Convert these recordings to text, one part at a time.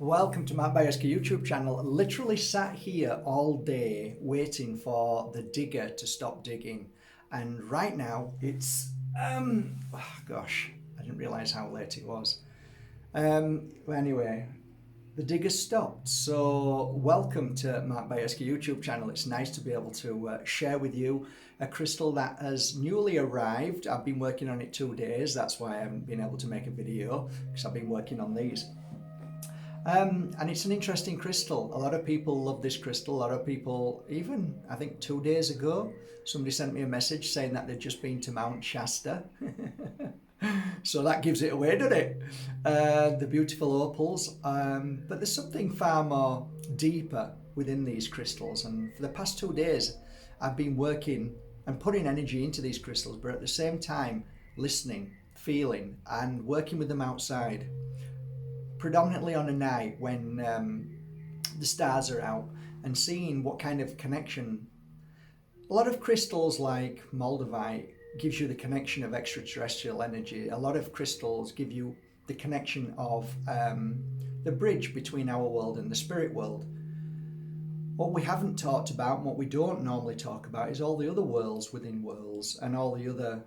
Welcome to my Bajerski YouTube channel. Literally sat here all day waiting for the digger to stop digging, and right now it's gosh, I didn't realize how late it was. But anyway, the digger stopped. So welcome to my Bajerski YouTube channel. It's nice to be able to share with you a crystal that has newly arrived. I've been working on it 2 days. That's why I haven't been able to make a video, because I've been working on these. And it's an interesting crystal. A lot of people love this crystal. A lot of people, even I think 2 days ago, somebody sent me a message saying that they'd just been to Mount Shasta. So that gives it away, doesn't it? The beautiful opals. But there's something far more deeper within these crystals. And for the past 2 days, I've been working and putting energy into these crystals, but at the same time, listening, feeling, and working with them outside. Predominantly on a night when the stars are out, and seeing what kind of connection. A lot of crystals like Moldavite gives you the connection of extraterrestrial energy. A lot of crystals give you the connection of the bridge between our world and the spirit world. What we haven't talked about, and what we don't normally talk about, is all the other worlds within worlds and all the other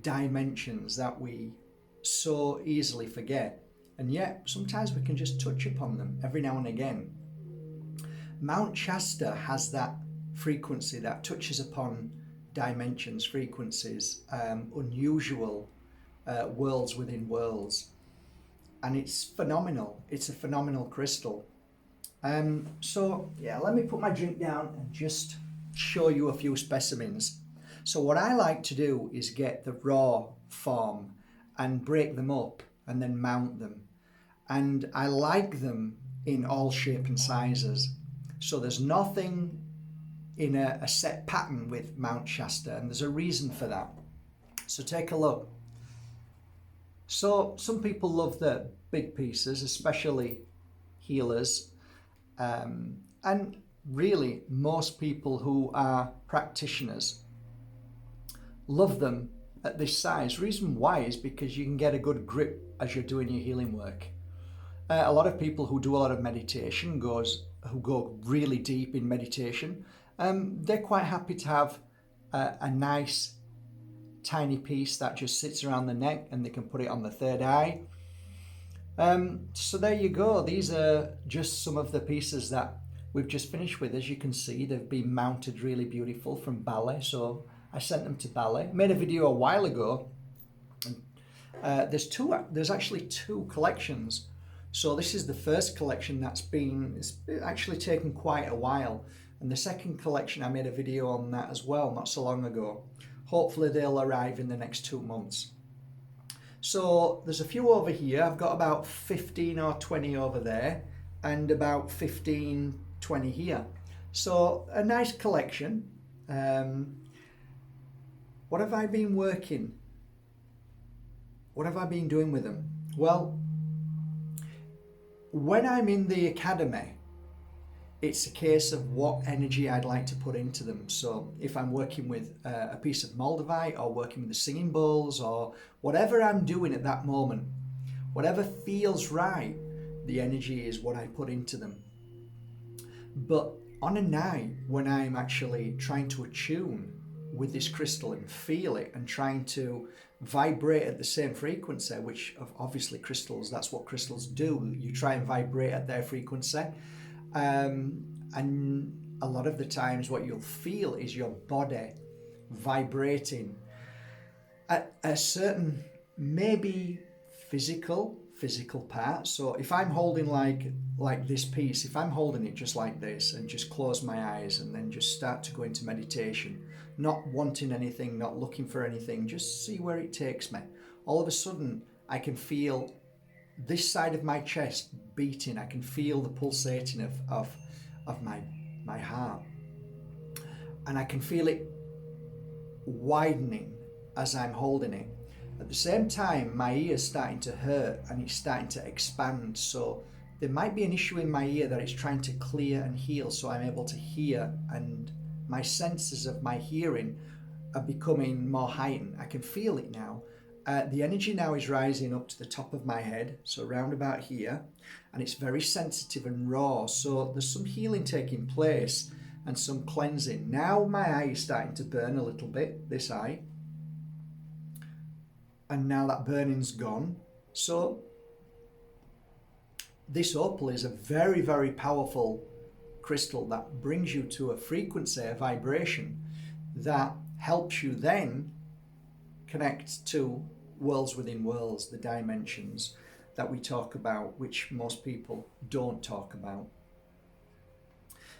dimensions that we so easily forget. And yet, sometimes we can just touch upon them every now and again. Mount Shasta has that frequency that touches upon dimensions, frequencies, unusual worlds within worlds. And it's phenomenal. It's a phenomenal crystal. So, yeah, let me put my drink down and just show you a few specimens. So what I like to do is get the raw form and break them up and then mount them. And I like them in all shape and sizes. So there's nothing in a set pattern with Mount Shasta, and there's a reason for that. So take a look. So some people love the big pieces, especially healers. And really, most people who are practitioners love them at this size. Reason why is because you can get a good grip as you're doing your healing work. A lot of people who do a lot of meditation, who go really deep in meditation, they're quite happy to have a nice tiny piece that just sits around the neck, and they can put it on the third eye. So there you go. These are just some of the pieces that we've just finished with. As you can see, they've been mounted really beautiful from Bali. So I sent them to Bali. Made a video a while ago. There's actually two collections. So this is the first collection it's actually taken quite a while. And the second collection, I made a video on that as well, not so long ago. Hopefully they'll arrive in the next 2 months. So there's a few over here. I've got about 15 or 20 over there, and about 15, 20 here. So a nice collection. What have I been working? What have I been doing with them? Well, when I'm in the academy, it's a case of what energy I'd like to put into them. So if I'm working with a piece of Moldavite, or working with the singing bowls, or whatever I'm doing at that moment, whatever feels right, the energy is what I put into them. But on a night when I'm actually trying to attune with this crystal and feel it and trying to vibrate at the same frequency, which obviously crystals, that's what crystals do. You try and vibrate at their frequency. And a lot of the times what you'll feel is your body vibrating at a certain, maybe physical part. So if I'm holding like this piece, if I'm holding it just like this and just close my eyes and then just start to go into meditation, not wanting anything, not looking for anything, just see where it takes me. All of a sudden I can feel this side of my chest beating. I can feel the pulsating of my heart, and I can feel it widening as I'm holding it. At the same time, my ear's starting to hurt and it's starting to expand. So there might be an issue in my ear that it's trying to clear and heal, so I'm able to hear, and my senses of my hearing are becoming more heightened. I can feel it now, The energy now is rising up to the top of my head, so around about here, and it's very sensitive and raw. So there's some healing taking place and some cleansing. Now my eye is starting to burn a little bit, this eye, and now that burning's gone. So this opal is a very, very powerful crystal that brings you to a frequency, a vibration that helps you then connect to worlds within worlds, the dimensions that we talk about, which most people don't talk about.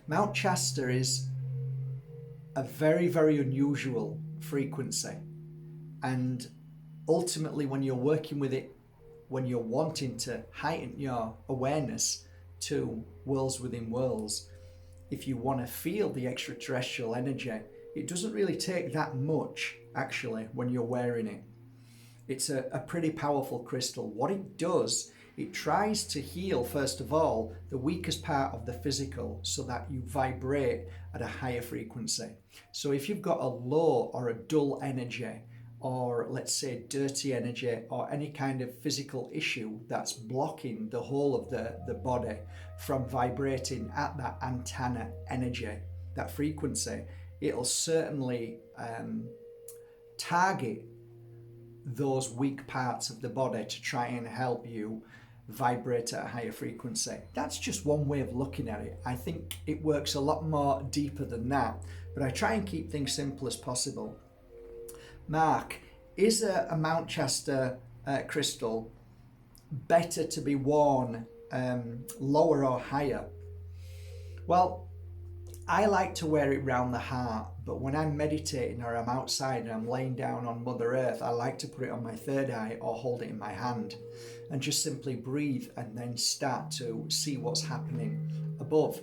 Mount Shasta is a very, very unusual frequency, and ultimately when you're working with it, when you're wanting to heighten your awareness to worlds within worlds, if you want to feel the extraterrestrial energy, it doesn't really take that much actually when you're wearing it. It's a pretty powerful crystal. What it does, it tries to heal, first of all, the weakest part of the physical so that you vibrate at a higher frequency. So if you've got a low or a dull energy, or let's say dirty energy, or any kind of physical issue that's blocking the whole of the body from vibrating at that antenna energy, that frequency, it'll certainly target those weak parts of the body to try and help you vibrate at a higher frequency. That's just one way of looking at it. I think it works a lot more deeper than that, but I try and keep things simple as possible. Mark, is a Mount Shasta crystal better to be worn lower or higher? Well, I like to wear it round the heart, but when I'm meditating or I'm outside and I'm laying down on Mother Earth, I like to put it on my third eye or hold it in my hand and just simply breathe and then start to see what's happening above.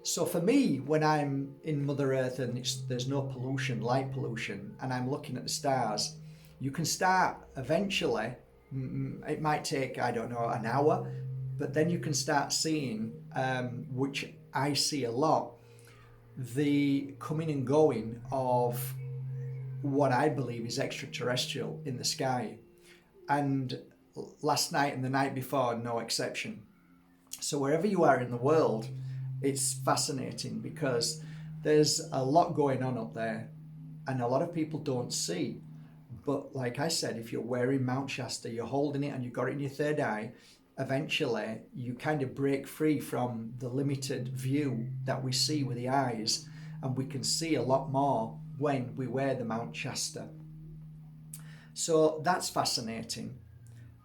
So for me, when I'm in Mother Earth and there's no pollution, light pollution, and I'm looking at the stars, you can start eventually, it might take, I don't know, an hour, but then you can start seeing, which I see a lot, the coming and going of what I believe is extraterrestrial in the sky. And last night and the night before, no exception. So wherever you are in the world, it's fascinating because there's a lot going on up there and a lot of people don't see. But like I said, if you're wearing Mount Shasta, you're holding it and you've got it in your third eye, eventually you kind of break free from the limited view that we see with the eyes, and we can see a lot more when we wear the Mount Shasta. So that's fascinating.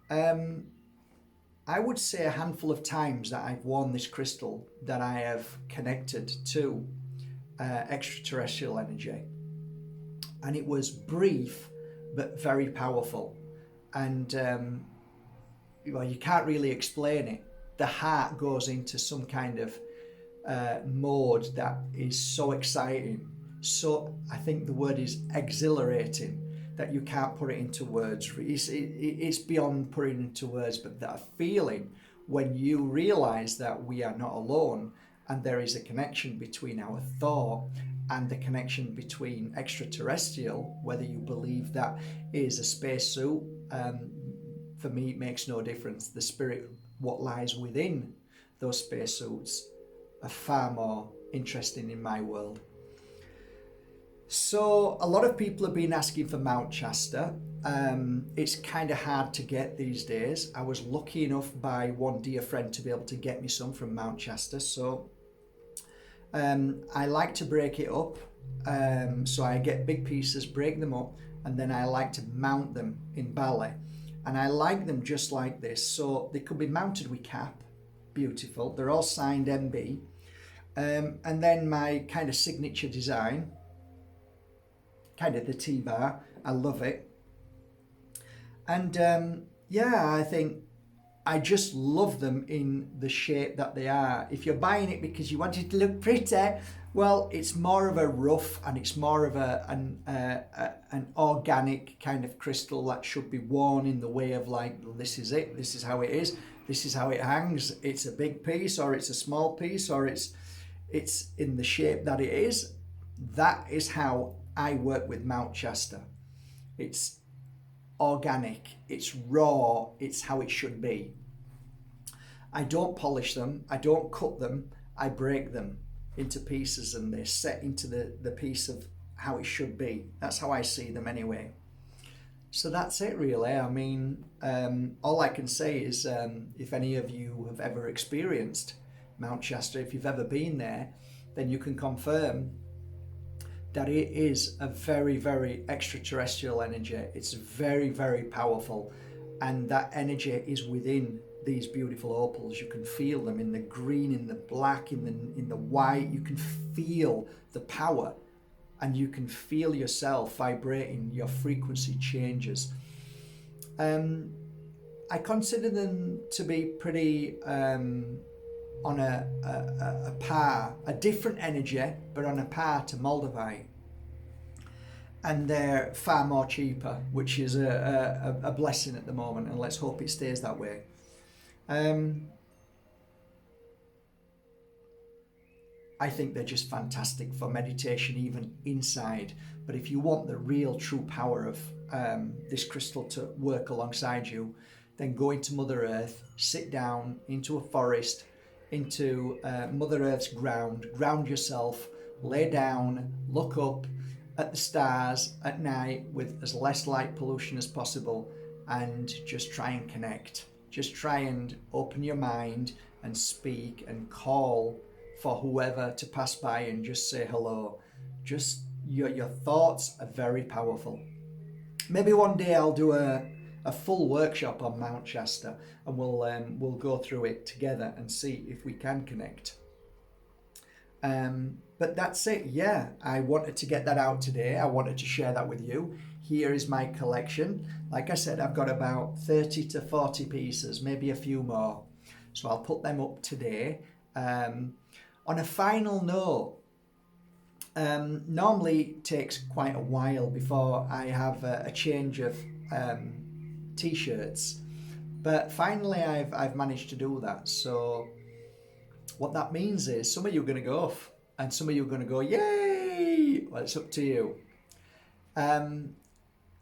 I would say a handful of times that I've worn this crystal that I have connected to extraterrestrial energy, and it was brief but very powerful. And well, you can't really explain it. The heart goes into some kind of mode that is so exciting. So I think the word is exhilarating, that you can't put it into words. It's beyond putting into words, but that feeling when you realize that we are not alone and there is a connection between our thought and the connection between extraterrestrial, whether you believe that is a spacesuit, for me, it makes no difference. The spirit, what lies within those spacesuits, are far more interesting in my world. So a lot of people have been asking for Mount Shasta. It's kind of hard to get these days. I was lucky enough by one dear friend to be able to get me some from Mount Shasta. So I like to break it up. So I get big pieces, break them up, and then I like to mount them in ballet. And I like them just like this. So they could be mounted with cap. Beautiful. They're all signed MB. And then my kind of signature design, kind of the T-bar. I love it. And yeah, I think I just love them in the shape that they are. If you're buying it because you want it to look pretty, well, it's more of a rough and it's more of an organic kind of crystal that should be worn in the way of like, this is it, this is how it is, this is how it hangs. It's a big piece or it's a small piece or it's in the shape that it is. That is how I work with Mount Shasta. It's organic, it's raw, it's how it should be. I don't polish them, I don't cut them, I break them into pieces and they're set into the piece of how it should be. That's how I see them anyway. So that's it really. I mean, all I can say is if any of you have ever experienced Mount Shasta, if you've ever been there, then you can confirm that it is a very, very extraterrestrial energy. It's very, very powerful, and that energy is within these beautiful opals. You can feel them in the green, in the black, in the white. You can feel the power, and you can feel yourself vibrating. Your frequency changes. I consider them to be pretty on a par, a different energy, but on a par to Moldavite. And they're far more cheaper, which is a blessing at the moment, and let's hope it stays that way. I think they're just fantastic for meditation, even inside. But if you want the real true power of this crystal to work alongside you, then go into Mother Earth, sit down into a forest, into Mother Earth's ground yourself, lay down, look up at the stars at night with as less light pollution as possible, and just try and connect. Just try and open your mind and speak and call for whoever to pass by and just say hello. Just your thoughts are very powerful. Maybe one day I'll do a full workshop on Mount Shasta, and we'll go through it together and see if we can connect. But that's it. Yeah, I wanted to get that out today. I wanted to share that with you. Here is my collection. Like I said, I've got about 30 to 40 pieces, maybe a few more. So I'll put them up today. On a final note, normally it takes quite a while before I have a change of t-shirts, but finally I've managed to do that. So what that means is some of you are going to go off and some of you are going to go yay. Well, it's up to you.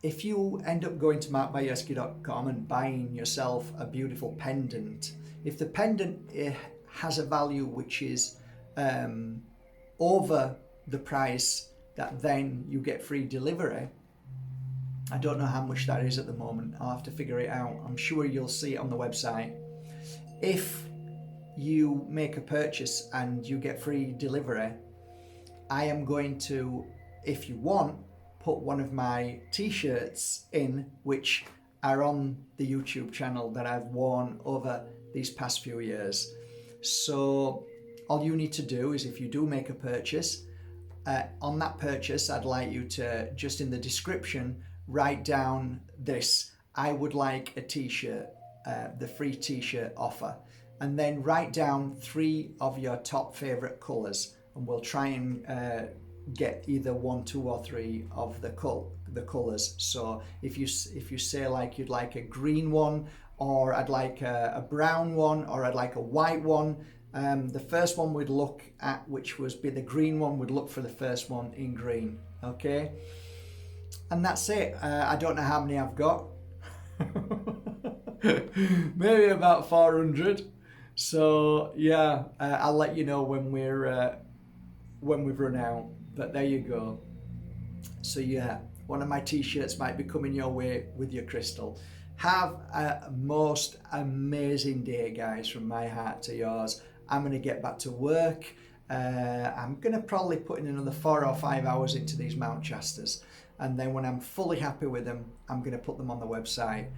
If you end up going to markbajerski.com and buying yourself a beautiful pendant, if the pendant has a value which is over the price that then you get free delivery, I don't know how much that is at the moment. I'll have to figure it out. I'm sure you'll see it on the website. If you make a purchase and you get free delivery, I am going to, if you want, put one of my t-shirts in which are on the YouTube channel that I've worn over these past few years. So all you need to do is, if you do make a purchase, on that purchase I'd like you to just in the description write down this: I would like a t-shirt, the free t-shirt offer, and then write down 3 of your top favorite colors, and we'll try and get either 1, 2 or 3 of the colors. So if you say like you'd like a green one, or I'd like a brown one, or I'd like a white one, the first one we'd look at, which was be the green one, would look for the first one in green. Okay, and that's it. I don't know how many I've got. Maybe about 400. So yeah, I'll let you know when we've run out. But there you go. So yeah, one of my t-shirts might be coming your way with your crystal. Have a most amazing day, guys, from my heart to yours. I'm going to get back to work. I'm going to probably put in another 4 or 5 hours into these Mount Shastas. And then when I'm fully happy with them, I'm going to put them on the website.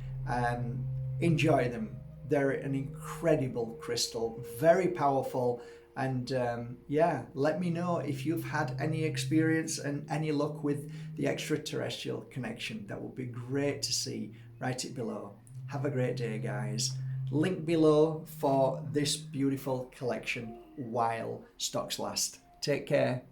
Enjoy them. They're an incredible crystal, very powerful. And yeah, let me know if you've had any experience and any luck with the extraterrestrial connection. That would be great to see. Write it below. Have a great day, guys. Link below for this beautiful collection while stocks last. Take care.